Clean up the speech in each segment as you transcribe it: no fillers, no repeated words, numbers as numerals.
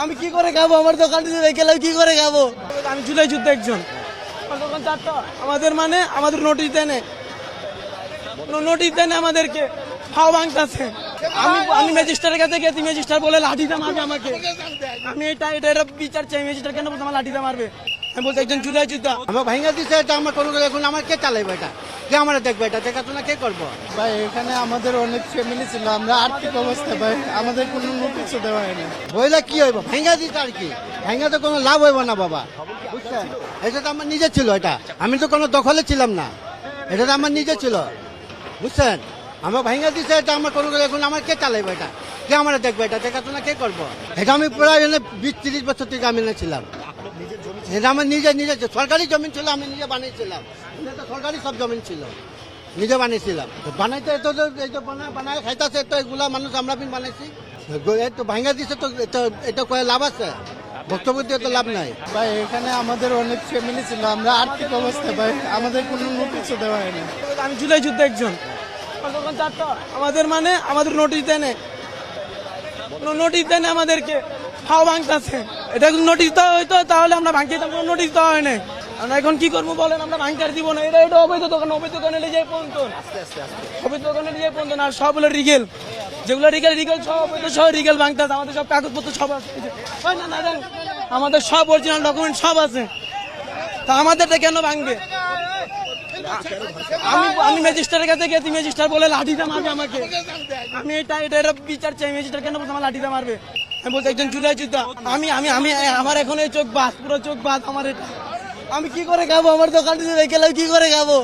আমি কি করে খাবো? আমার দোকান রেখে কি করে খাবো? আমি জুলাই যুদ্ধ একজন দোকান চারটা আমাদের আমাদের নোটিশ দেনে আমাদেরকে ফাও ভাঙতেছে। আমি ম্যাজিস্ট্রেটের কাছে গেছি, ম্যাজিস্ট্রেট বলে লাঠিতে মারবে আমাকে। আমি এটা বিচার চাই, ম্যাজিস্ট্রেট কেন বলছে আমার লাঠিতে মারবে? আমি বলছি একজন জুলাই যুদ্ধ আমার ভাঙা দিচ্ছে, এটা আমার কোনো এখন আমার কে চালাইবে? এটা কে আমরা দেখবে? এটা দেখাশোনা কে করবো? ভাই এখানে আমাদের অনেক ফ্যামিলি ছিল, আমরা আর্থিক অবস্থা ভাই আমাদের কোনো নোটিশও দেওয়া হয়নি। বইলে কি হইব? ভাঙা দিচ্ছে আর কি, ভাঙা তো কোনো লাভ হইব না বাবা, বুঝছেন? এটা তো আমার নিজে ছিল, এটা আমি তো কোনো দখলে ছিলাম না, এটা তো আমার নিজে ছিল, বুঝছেন? আমার ভাঙা দিচ্ছে, এটা আমার কোনো এখন আমার কে চালাইবে? এটা কে আমরা দেখবে? এটা দেখাশোনা কে করবো? এটা আমি প্রায় 20-30 বছর থেকে আমি ছিলাম। এটা আমার নিজে সরকারি জমিন ছিল, আমি নিজে বানিয়েছিলাম। এটা তো সরকারি সব জমিন ছিল, নিজে বানিয়েছিলাম। বানাইতে বানায় খাইতেছে, তো এগুলা মানুষ আমরা বানাইছি, তো ভাঙা দিচ্ছে, তো এটা কয়ে লাভ আছে? বক্তব্য দিয়ে তো লাভ নাই ভাই এখানে আমাদের অনেক ফ্যামিলি ছিল, আমরা আর্থিক অবস্থা ভাই আমাদের কোনো নোটিশও দেওয়া হয়নি। আমি জুলাই যুদ্ধ একজন দোকান চারটা আমাদের আমাদের নোটিশ দেনে আমাদেরকে ফাও ভাঙতেছে। এটা নোটিশ দেওয়া হইতো তাহলে আমরা ভাঙতে দিতাম, কোনো নোটিশ দেওয়া হয় নাই। আমরা এখন কি করবো বলেন? আমরা ভাঙতে দিব না। এটা অবৈধ দোকান, অবৈধ দোকানে নিয়ে যাই পর্যন্ত, অবৈধ দোকানে নিয়ে যাই পর্যন্ত। আর সব হলো রিগেল, যেগুলো রিগেল সব অবৈধ, সব রিগেল ভাঙতেছে। আমাদের সব কাগজপত্র সব আছে, আমাদের সব অরিজিনাল ডকুমেন্ট সব আছে, তা আমাদেরটা কেন ভাঙবে? আমি ম্যাজিস্ট্রেটের কাছে গেছি, ম্যাজিস্ট্রেট বলে লাঠিতে মারবে আমাকে। আমি এটা বিচার চাই, ম্যাজিস্ট্রেট কেন বলছে আমার লাঠিতে মারবে? আমি বলছি একজন জুলাই যুদ্ধ আমি আমি আমি আমার এখন এই চোখ বাদ, পুরো চোখ বাদ আমার। এটা আমি কি করে খাবো? আমার দোকান রেখে কি করে খাবো?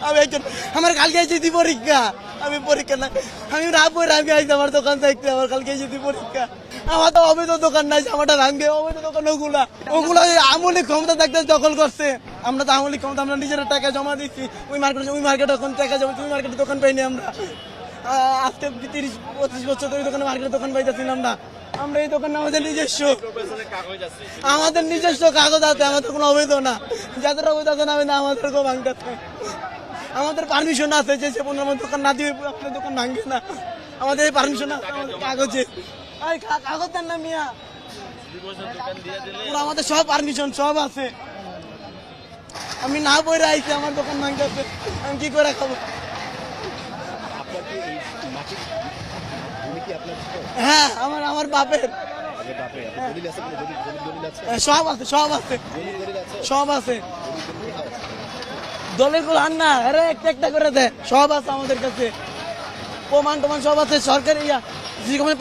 আমি একজন, আমার কালকে যেতে পরীক্ষা, আমি পরীক্ষা না, আমি রাত বই রাখবে আসছি আমার দোকান দেখতে, আমার কালকে যেতে পরীক্ষা। আমার তো অবৈধ দোকান নাই, আমারটা ভাঙবে। অবৈধ দোকান ওগুলো আমলি ক্ষমতা থাকতে দখল করছে। আমরা তো আমলি ক্ষমতা, আমরা নিজের টাকা জমা দিচ্ছি ওই মার্কেটে এখন টাকা জমা, ওই মার্কেটে দোকান পাইনি আমরা। আজকে 30-25 বছর ধরে দোকানে মার্কেটে দোকান পাইতেছি না আমরা এই দোকানে আমাদের নিজস্ব কাগজ আছে, আমাদের কোনো অবৈধ না। যাদের অবৈধ আছে না আমাদেরকেও ভাঙতে হবে। আমাদের পারমিশন আছে যে আমার দোকান না দিয়ে আপনার দোকান ভাঙবে না, আমাদের পারমিশন আছে, আমাদের কাগজে কাগজ দেন না মিয়া, আমাদের সব পারমিশন সব আছে। আমি না বই আইছি, আমার দোকান ভাঙতে হবে, আমি কি করে খাবো? হ্যাঁ আমার বাপের সব আছে, সব আছে দলের গুলো আন না, আরে একটা করে দেয়, সব আছে আমাদের কাছে, প্রমাণ টমান সব আছে। সরকারি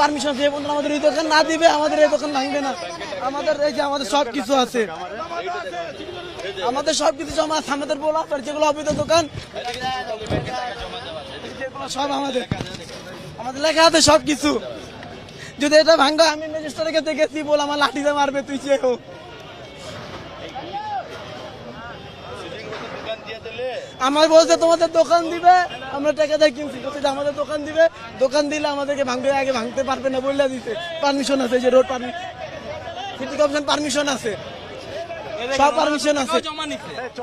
পারমিশন দিয়ে বন্ধু আমাদের এই দোকান না দিবে, আমাদের এই দোকান ভাঙবে না। আমাদের এই যে আমাদের সব কিছু আছে, আমাদের সবকিছু জমা আছে। আমাদের বলা যেগুলো অবৈধ দোকান সব আমাদের লেখা আছে সবকিছু। যদি এটা ভাঙ্গা, আমি ম্যাজিস্ট্রেটের কাছে গেছি, বল আমার লাঠিতে মারবে, তুই যে হোক। আমার বলছে তোমাদের দোকান দিবে, আমরা টাকা দিয়ে কিনছি, আমাদের দোকান দিবে, দোকান দিলে আমাদেরকে ভাঙবে, আগে ভাঙতে পারবে না বললে দিতে পারমিশন আছে, যে road permission, city corporation permission আছে, সব পারমিশন আছে,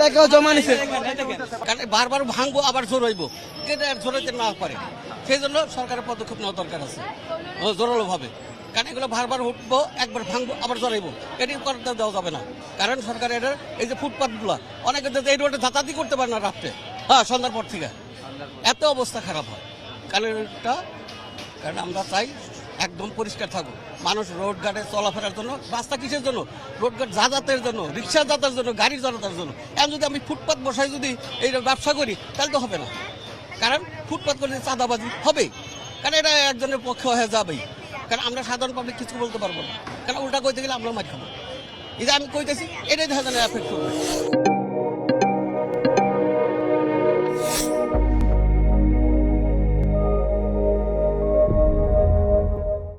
টাকাও জমা নিছে। বারবার ভাঙবো আবার জোরাইবো, জোরাইতে না পারে, সেই জন্য সরকারের পদক্ষেপ নেওয়া দরকার আছে জোরালো ভাবে। কারণ এগুলো বারবার উঠবো, একবার ভাঙবো আবার জড়াইবো, এটি করতে দেওয়া যাবে না। কারণ সরকার এটার এই যে ফুটপাথগুলো অনেকে এই রোডে যাতায়াতই করতে পারে না রাত্রে, সন্ধ্যার পর থেকে এত অবস্থা খারাপ হয়। কারণ আমরা চাই একদম পরিষ্কার থাকুক, মানুষ রোডঘাটে চলাফেরার জন্য, রাস্তা কিসের জন্য? রোডঘাট যাতায়াতের জন্য, রিক্সা যাতায়াতের জন্য, গাড়ি যাতায়াতের জন্য। এখন যদি আমি ফুটপাথ বসাই যদি এই ব্যবসা করি, তাহলে তো হবে না। কারণ ফুটপাথ করলে চাঁদাবাজি হবে, কারণ এটা একজনের পক্ষে হয়ে যাবেই। কারণ আমরা সাধারণ পাবলিক কিছু বলতে পারবো না, কারণ উল্টা কইতে গেলে আমরা মার খাবো। এই যে আমি কইতেছি, এটাই দেখা যায় এফেক্ট করবে।